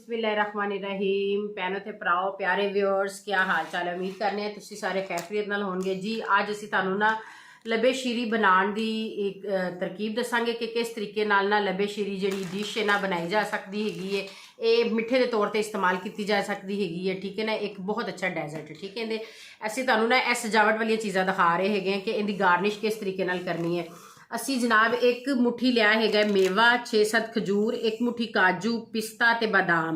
बिस्मिल्लाहिर्रहमानिर्रहीम भैनों ते भराओ प्यारे व्यूअर्स क्या हाल चाल है। उम्मीद करने हैं तुसी सारे खैरियत नाल होणगे जी। अज असीं तुहानूं ना लबे शीरी बनाउण दी एक तरकीब दसांगे कि किस तरीके नाल ना लबे शीरी जिहड़ी डिश है ना बनाई जा सकदी हैगी है। ये मिठे के तौर पर इस्तेमाल की जा सकती हैगी है, ठीक है ना। एक बहुत अच्छा डेजर्ट है, ठीक है। इहदे असीं तुहानूं ना इह सजावट वाली चीज़ां दिखा रहे हैं कि इहदी गार्निश किस तरीके नाल करनी है। असी जनाब एक मुट्ठी लिया है मेवा, 6-7 खजूर, एक मुट्ठी काजू, पिस्ता ते बादाम।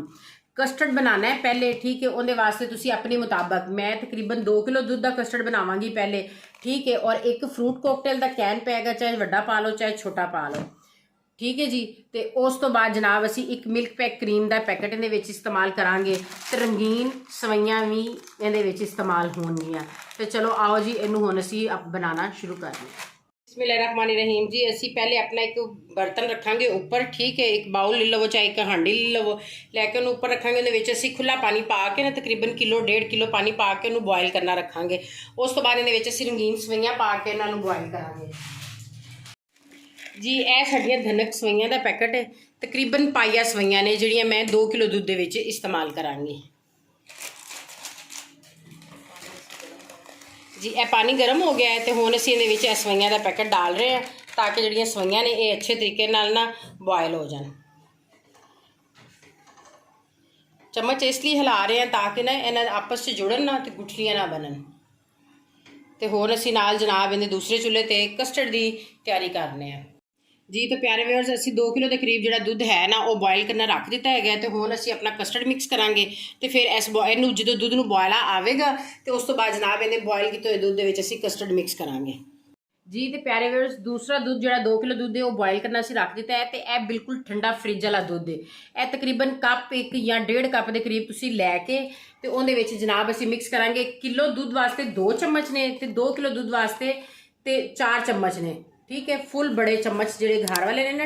कस्टर्ड बनाना है पहले, ठीक है। उहदे वास्ते तुसी अपने मुताबक, मैं तकरीबन 2 किलो दूध का कस्टर्ड बनावांगी पहले, ठीक है। और एक फ्रूट कॉकटेल का कैन पैगा, चाहे वड्डा पा लो चाहे छोटा पा लो, ठीक है जी। तो उस तो बाद जनाब असी एक मिल्क पैक क्रीम का पैकेट इहदे विच इस्तेमाल करांगे ते रंगीन सवैयां भी इहदे विच इस्तेमाल होणगियां। तो चलो आओ जी, इनू हुण असी बनाना शुरू करते हैं। बिस्मिल्लाहिर्रहमानिर्रहीम जी। असी पहले अपना एक बर्तन रखांगे ऊपर, ठीक है। एक बाउल ले लवो चाहे एक हांडी ले लवो, लैके उन्हें ऊपर रखांगे। उहदे विच असी खुला पानी पा के ना तकरीबन किलो 1.5 किलो पानी पा के उन्हें बॉयल करना रखांगे। उस तो बाद इहदे विच असी रंगीन सवैयां पा के इन्हां नूं बॉयल करांगे जी। यह साडियां धनक सवैयां दा पैकेट है, तकरीबन पाइया सवैयां ने जिहड़ियां मैं 2 किलो दुध दे विच इस्तेमाल करांगी जी। यह पानी गर्म हो गया है तो हुण असीं इहदे विच सवैयां दा पैकेट डाल रहे हैं ताकि जिहड़ियां सवैयां ने ये अच्छे तरीके नाल ना बॉयल हो जान। चम्मच इसलिए हिला रहे हैं ताकि ना इन्हां आपस च जुड़न ना तो गुठलियां ना बनन। तो हुण असीं नाल जनाब इहदे दूसरे चुल्हे ते कस्टर्ड की तैयारी करने हैं जी। तो प्यारे व्यूअर्स असी 2 किलो के करीब जो दुध है ना वो बॉयल करना रख दिता है। तो हुण असी अपना कस्टर्ड मिक्स करांगे तो फिर इस इनू जो दुध नूं बॉयल आवेगा तो उस तो बाद जनाब इहदे बॉयल किए हुए दुध दे असी कस्टर्ड मिक्स करांगे जी। तो प्यारे व्यूअर्स दूसरा दुध जो 2 किलो दुध है वो बॉयल करना असी रख दिता है। तो यह बिल्कुल ठंडा फ्रिज वाला दुध है। यह तकरीबन कप 1 या 1.5 कप के करीब तुसी लैके तो उहदे विच जनाब असी मिक्स करांगे। किलो दुध वास्ते 2 चम्मच ने तो 2 किलो दुध वास्ते तो 4 चम्मच ने, ठीक है। फुल बड़े चम्मच जोड़े घर वाले ने ना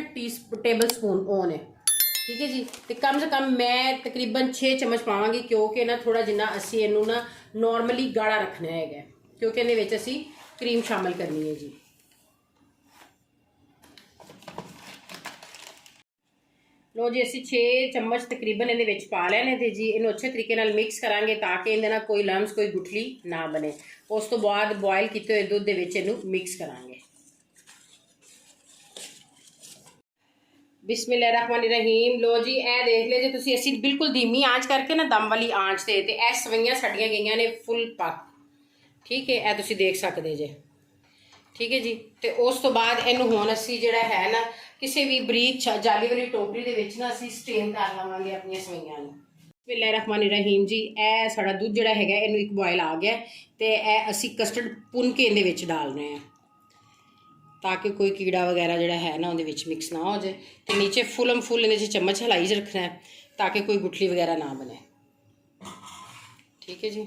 टेबल स्पून वो ने, ठीक है जी। तो कम से कम मैं तकरीबन 6 चम्मच पावांगी क्योंकि ना थोड़ा जिन्ना असी इनू ना नॉर्मली गाढ़ा रखना है क्योंकि इहदे विच असी क्रीम शामिल करनी है जी। लो जी, असी 6 चम्मच तकरीबन इहदे विच पा लेने थे जी। इन्हू अच्छे तरीके नाल मिक्स करांगे ताकि इहदे नाल कोई लम्स कोई गुठली ना बने। उस तो बाद बॉयल किए हुए दुध दे विच इहनू मिक्स करांगे। बिस्मिल्लाहिर्रहमानिर्रहीम। लो जी, ए देख ले जी तुसी असी बिल्कुल धीमी आंच करके ना दम वाली आंच ते ए सवैयां साडियां गईयां ने फुल पक, ठीक है। ए तुसी देख सकते जे, ठीक है जी। तो उस तो बाद इनू हुण असी जिहड़ा है ना किसी भी बरीक जाली वाली टोकरी दे विच ना असी स्टेन कर लवांगे अपनी सवैयां नूं। बिस्मिल्लाहिर्रहमानिर्रहीम जी। ए साडा दुध जिहड़ा हैगा इनू एक बॉयल आ गया तो ए असी कस्टर्ड भुन के इहदे विच डाल रहे हैं ताकि कोई कीड़ा वगैरह जोड़ा है ना उहदे विच मिक्स ना हो जाए। तो नीचे फुल इहदे चम्मच हिलाई रखना है ताकि कोई गुठली वगैरह ना बने, ठीक है जी।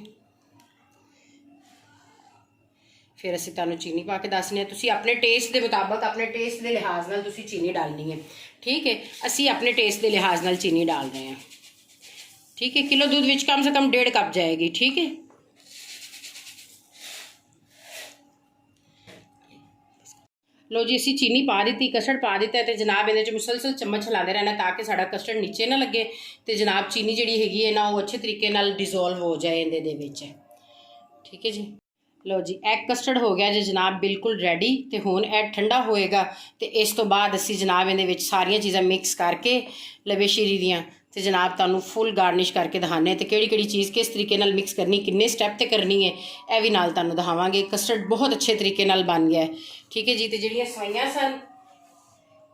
फिर असीं तुहानूं चीनी पा के दसने तुसी अपने टेस्ट के मुताबिक अपने टेस्ट के लिहाज नाल तुसी चीनी डालनी है, ठीक है। असीं अपने टेस्ट के लिहाज नाल चीनी डाल रहे हैं, ठीक है। किलो दूध विच कम से कम 1.5 कप जाएगी, ठीक है। लो जी, असी चीनी पा दी, कस्टर्ड पा दिता है तो जनाब ये मुसलसल चम्मच हिलाते रहना ताकि साड़ा कस्टर्ड नीचे ना लगे तो जनाब चीनी जी हैगी है ना वो अच्छे तरीके नाल डिजोल्व हो जाए इहदे विच, ठीक है जी। लो जी, एग कस्टर्ड हो गया जी जनाब बिल्कुल रेडी। तो हुण एग ठंडा होएगा तो इस तो बाद असी जनाब इहदे विच सारियां चीज़ां मिक्स करके लबे शीरी दियां तो जनाब तुहानूं फुल गार्निश करके दिखाने तो किहड़ी चीज़ किस तरीके नाल मिक्स करनी, किन्ने स्टैप ते करनी है यह भी नाल तुहानूं दिखावांगे। कस्टर्ड बहुत अच्छे तरीके नाल बन गया है, ठीक है जी। तो जिहड़ियां सवैयां सन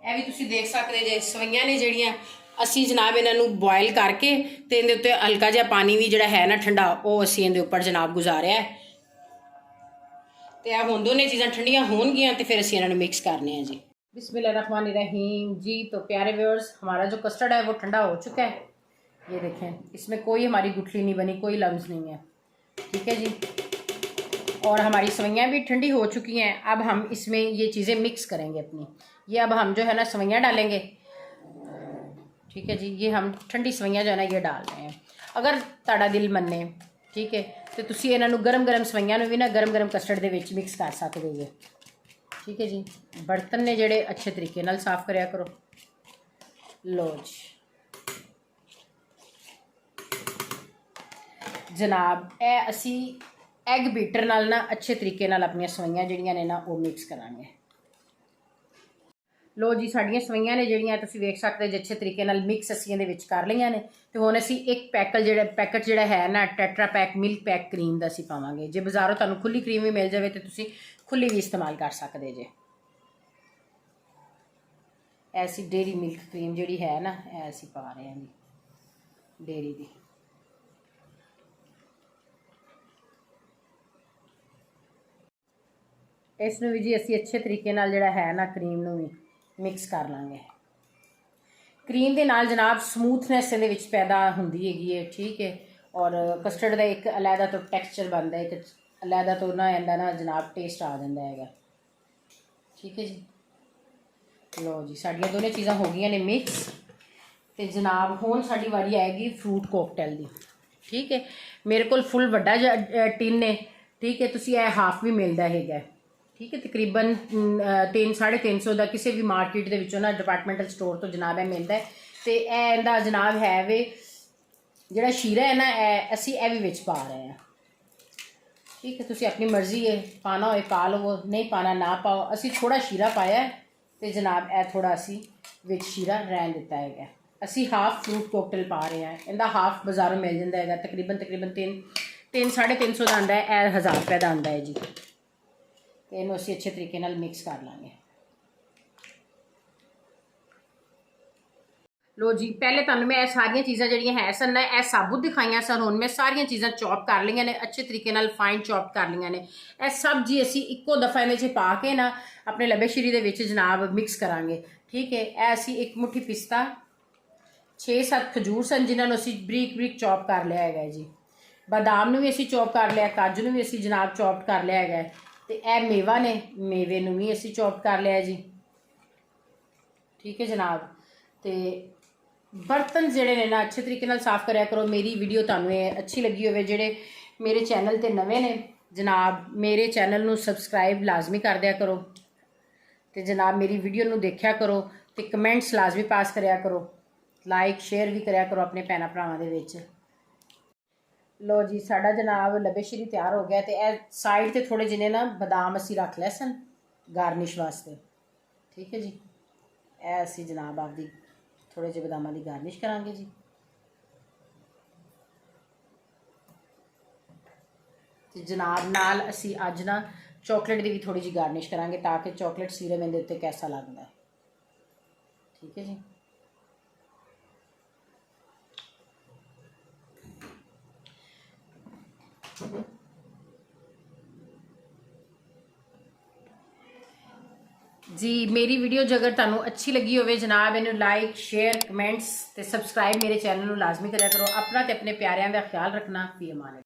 यह भी तुसी देख सकते जे सवैयां ने जिहड़ियां असी जनाब इन्हां नूं बॉयल करके तो इहदे उत्ते हल्का जिहा पानी भी जिहड़ा है ना ठंडा वो असी इहदे उपर जनाब गुजारिया है। तो यह हुण दोनों चीज़ां ठंडियां होणगियां तो फिर असी इन्हां नूं मिक्स करने हैं जी। बिस्मिल्लाहिर्रहमानिर्रहीम जी। तो प्यारे व्यूअर्स हमारा जो कस्टर्ड है वो ठंडा हो चुका है, ये देखें इसमें कोई हमारी गुठली नहीं बनी, कोई लम्स नहीं है, ठीक है जी। और हमारी सवैयां भी ठंडी हो चुकी हैं। अब हम इसमें ये चीज़ें मिक्स करेंगे अपनी। ये अब हम जो है ना सवैयां डालेंगे, ठीक है जी। ये हम ठंडी सवैयां जो है ना ये डाल रहे हैं। अगर तुहाडा दिल मन्ने, ठीक है, तो तुसी इन्हां नूं गरम सवैयां नूं भी ना गरम कस्टर्ड दे विच मिक्स कर सकते हो, ठीक है जी। बर्तन ने जेड़े अच्छे तरीके नाल साफ करया करो। लो जी, ਜਨਾਬ ਇਹ ਅਸੀਂ ਐਗ ਬੀਟਰ ਨਾਲ ਨਾ ਅੱਛੇ ਤਰੀਕੇ ਨਾਲ ਆਪਣੀਆਂ ਸਵਈਆਂ ਜਿਹੜੀਆਂ ਨੇ ਨਾ ਉਹ ਮਿਕਸ ਕਰਾਂਗੇ। ਲੋ ਜੀ ਸਾਡੀਆਂ ਸਵਈਆਂ ਨੇ ਜਿਹੜੀਆਂ ਤੁਸੀਂ ਵੇਖ ਸਕਦੇ ਜੇ ਅੱਛੇ ਤਰੀਕੇ ਨਾਲ ਮਿਕਸ ਅਸੀਂ ਇਹਦੇ ਵਿੱਚ ਕਰ ਲਈਆਂ ਨੇ। ਤੇ ਹੁਣ ਅਸੀਂ ਇੱਕ ਪੈਕਟ ਜਿਹੜਾ ਹੈ ਨਾ tetra pack milk pack cream ਦਾ ਅਸੀਂ ਪਾਵਾਂਗੇ। ਜੇ ਬਾਜ਼ਾਰੋਂ ਤੁਹਾਨੂੰ ਖੁੱਲੀ ਕਰੀਮ ਵੀ ਮਿਲ ਜਾਵੇ ਤੇ ਤੁਸੀਂ ਖੁੱਲੀ ਵੀ ਇਸਤੇਮਾਲ ਕਰ ਸਕਦੇ ਜੇ। ਐਸੀ ਡੇਰੀ ਮਿਲਕ ਕਰੀਮ ਜਿਹੜੀ ਹੈ ਨਾ ਇਹ ਅਸੀਂ ਪਾ ਰਹੇ ਹਾਂ ਜੀ ਡੇਰੀ ਦੀ। ਇਸ ਨੂੰ ਵੀ ਜੀ ਅਸੀਂ ਅੱਛੇ ਤਰੀਕੇ ਨਾਲ ਜਿਹੜਾ ਹੈ ਨਾ ਕਰੀਮ ਨੂੰ ਵੀ ਮਿਕਸ ਕਰ ਲਾਂਗੇ। ਕਰੀਮ ਦੇ ਨਾਲ ਜਨਾਬ ਸਮੂਥਨੈਸ ਇਹਦੇ ਵਿੱਚ ਪੈਦਾ ਹੁੰਦੀ ਹੈਗੀ ਹੈ, ਠੀਕ ਹੈ। ਔਰ ਕਸਟਰਡ ਦਾ ਇੱਕ ਅਲੱਗਾ ਤੋਂ ਟੈਕਸਚਰ ਬਣਦਾ, ਇੱਕ ਅਲੱਗਾ ਤੋਂ ਨਾ ਇਹਦਾ ਨਾ ਜਨਾਬ ਟੇਸਟ ਆ ਜਾਂਦਾ ਹੈਗਾ, ਠੀਕ ਹੈ ਜੀ। ਲੋ ਜੀ ਸਾਡੀਆਂ ਦੋਨੇ ਚੀਜ਼ਾਂ ਹੋ ਗਈਆਂ ਨੇ ਮਿਕਸ। ਤੇ ਜਨਾਬ ਹੁਣ ਸਾਡੀ ਵਾਰੀ ਆਏਗੀ ਫਰੂਟ ਕੋਕਟੇਲ ਦੀ, ਠੀਕ ਹੈ। ਮੇਰੇ ਕੋਲ ਫੁੱਲ ਵੱਡਾ ਜਿਹਾ ਟਿਨ ਹੈ, ਠੀਕ ਹੈ। ਤੁਸੀਂ ਇਹ ਹਾਫ ਵੀ ਮਿਲਦਾ ਹੈਗਾ, ਠੀਕ ਹੈ। ਤਕਰੀਬਨ 300-350 ਦਾ ਕਿਸੇ ਵੀ ਮਾਰਕੀਟ ਦੇ ਵਿੱਚੋਂ ਨਾ ਡਿਪਾਰਟਮੈਂਟਲ ਸਟੋਰ ਤੋਂ ਜਨਾਬ ਇਹ ਮਿਲਦਾ। ਤੇ ਇਹ ਇਹਦਾ ਜਨਾਬ ਹੈ ਵੇ ਜਿਹੜਾ ਸ਼ੀਰਾ ਹੈ ਨਾ ਇਹ ਅਸੀਂ ਇਹ ਵੀ ਵਿੱਚ ਪਾ ਰਹੇ ਹਾਂ, ਠੀਕ ਹੈ। ਤੁਸੀਂ ਆਪਣੀ ਮਰਜ਼ੀ ਹੈ ਪਾਣਾ ਹੋਏ ਪਾ ਲਵੋ, ਨਹੀਂ ਪਾਣਾ ਨਾ ਪਾਓ। ਅਸੀਂ ਥੋੜਾ ਸ਼ੀਰਾ ਪਾਇਆ ਤੇ ਜਨਾਬ ਇਹ ਥੋੜਾ ਅਸੀਂ ਵਿੱਚ ਸ਼ੀਰਾ ਰਹਿਣ ਦਿੱਤਾ ਹੈਗਾ। ਅਸੀਂ ਹਾਫ ਫਰੂਟ ਕੋਕਟੇਲ ਪਾ ਰਹੇ ਹਾਂ। ਇਹਦਾ ਹਾਫ ਬਾਜ਼ਾਰੋਂ ਮਿਲ ਜਾਂਦਾ ਹੈਗਾ, ਤਕਰੀਬਨ 300-350 ਦਾ ਆਉਂਦਾ ਹੈ, ਇਹ 1000 ਰੁਪਏ ਦਾ ਆਉਂਦਾ ਹੈ ਜੀ। ਤੇ ਇਹਨੂੰ ਅਸੀਂ ਅੱਛੇ ਤਰੀਕੇ ਨਾਲ ਮਿਕਸ ਕਰ ਲਾਂਗੇ। ਲੋ ਜੀ ਪਹਿਲੇ ਤੁਹਾਨੂੰ ਮੈਂ ਇਹ ਸਾਰੀਆਂ ਚੀਜ਼ਾਂ ਜਿਹੜੀਆਂ ਹੈ ਸਨ ਨਾ ਇਹ ਸਾਬੁਤ ਦਿਖਾਈਆਂ ਸਨ। ਹੁਣ ਮੈਂ ਸਾਰੀਆਂ ਚੀਜ਼ਾਂ ਚੌਪ ਕਰ ਲਈਆਂ ਨੇ, ਅੱਛੇ ਤਰੀਕੇ ਨਾਲ ਫਾਈਨ ਚੌਪ ਕਰ ਲਈਆਂ ਨੇ। ਇਹ ਸਭ ਜੀ ਅਸੀਂ ਇੱਕੋ ਦਫਾ ਇਹਦੇ 'ਚ ਪਾ ਕੇ ਨਾ ਆਪਣੇ ਲੱਬੇ ਸ਼ੀਰੀ ਦੇ ਵਿੱਚ ਜਨਾਬ ਮਿਕਸ ਕਰਾਂਗੇ, ਠੀਕ ਹੈ। ਇਹ ਅਸੀਂ ਇੱਕ ਮੁੱਠੀ ਪਿਸਤਾ, 6-7 ਖਜੂਰ ਸਨ ਜਿਨ੍ਹਾਂ ਨੂੰ ਅਸੀਂ ਬਰੀਕ ਬਰੀਕ ਚੌਪ ਕਰ ਲਿਆ ਹੈਗਾ ਜੀ। ਬਾਦਾਮ ਨੂੰ ਵੀ ਅਸੀਂ ਚੌਪ ਕਰ ਲਿਆ, ਕਾਜੂ ਨੂੰ ਵੀ ਅਸੀਂ ਜਨਾਬ ਚੌਪ ਕਰ ਲਿਆ ਹੈਗਾ। ਤੇ ਇਹ ਮੇਵਾ ਨੇ, ਮੇਵੇ ਨੂੰ ਵੀ ਅਸੀਂ ਚੌਪ ਕਰ ਲਿਆ ਜੀ, ਠੀਕ ਹੈ ਜਨਾਬ। ਤੇ ਬਰਤਨ ਜਿਹੜੇ ਨੇ ਨਾ ਅੱਛੇ ਤਰੀਕੇ ਨਾਲ ਸਾਫ਼ ਕਰਿਆ ਕਰੋ। ਮੇਰੀ ਵੀਡੀਓ ਤੁਹਾਨੂੰ ਇਹ ਅੱਛੀ ਲੱਗੀ ਹੋਵੇ, ਜਿਹੜੇ ਮੇਰੇ ਚੈਨਲ ਤੇ ਨਵੇਂ ਨੇ ਜਨਾਬ ਮੇਰੇ ਚੈਨਲ ਨੂੰ ਸਬਸਕ੍ਰਾਈਬ ਲਾਜ਼ਮੀ ਕਰ ਦਿਆ ਕਰੋ। ਤੇ ਜਨਾਬ ਮੇਰੀ ਵੀਡੀਓ ਨੂੰ ਦੇਖਿਆ ਕਰੋ ਤੇ ਕਮੈਂਟਸ ਲਾਜ਼ਮੀ ਪਾਸ ਕਰਿਆ ਕਰੋ, ਲਾਈਕ ਸ਼ੇਅਰ ਵੀ ਕਰਿਆ ਕਰੋ ਆਪਣੇ ਭੈਣਾਂ ਭਰਾਵਾਂ ਦੇ ਵਿੱਚ। ਲੋ ਜੀ ਸਾਡਾ ਜਨਾਬ ਲੱਬੇ ਸ਼ੀਰੀ ਤਿਆਰ ਹੋ ਗਿਆ। ਤੇ ਇਹ ਸਾਈਡ ਤੇ ਥੋੜੇ ਜਿਹੇ ਨਾ ਬਦਾਮ ਅਸੀਂ ਰੱਖ ਲਏ ਸਨ ਗਾਰਨਿਸ਼ ਵਾਸਤੇ, ਠੀਕ ਹੈ ਜੀ। ਇਹ ਅਸੀਂ ਜਨਾਬ ਆਪਦੀ ਥੋੜੇ ਜਿਹੇ ਬਦਾਮਾਂ ਦੀ ਗਾਰਨਿਸ਼ ਕਰਾਂਗੇ ਜੀ। ਤੇ ਜਨਾਬ ਨਾਲ ਅਸੀਂ ਅੱਜ ਨਾ ਚੋਕਲੇਟ ਦੀ ਵੀ ਥੋੜੀ ਜਿਹੀ ਗਾਰਨਿਸ਼ ਕਰਾਂਗੇ ਤਾਂ ਕਿ ਚੋਕਲੇਟ ਸੀਰਮ ਇਹਦੇ ਉੱਤੇ ਕੈਸਾ ਲੱਗਦਾ ਹੈ, ਠੀਕ ਹੈ ਜੀ। जी मेरी वीडियो अगर तुहानू अच्छी लगी होवे जनाब इन्हू लाइक शेयर कमेंट्स ते सबसक्राइब मेरे चैनल नू लाजमी करा करो। अपना ते अपने प्यारिਆਂ ਦਾ ख्याल रखना। फी अमान।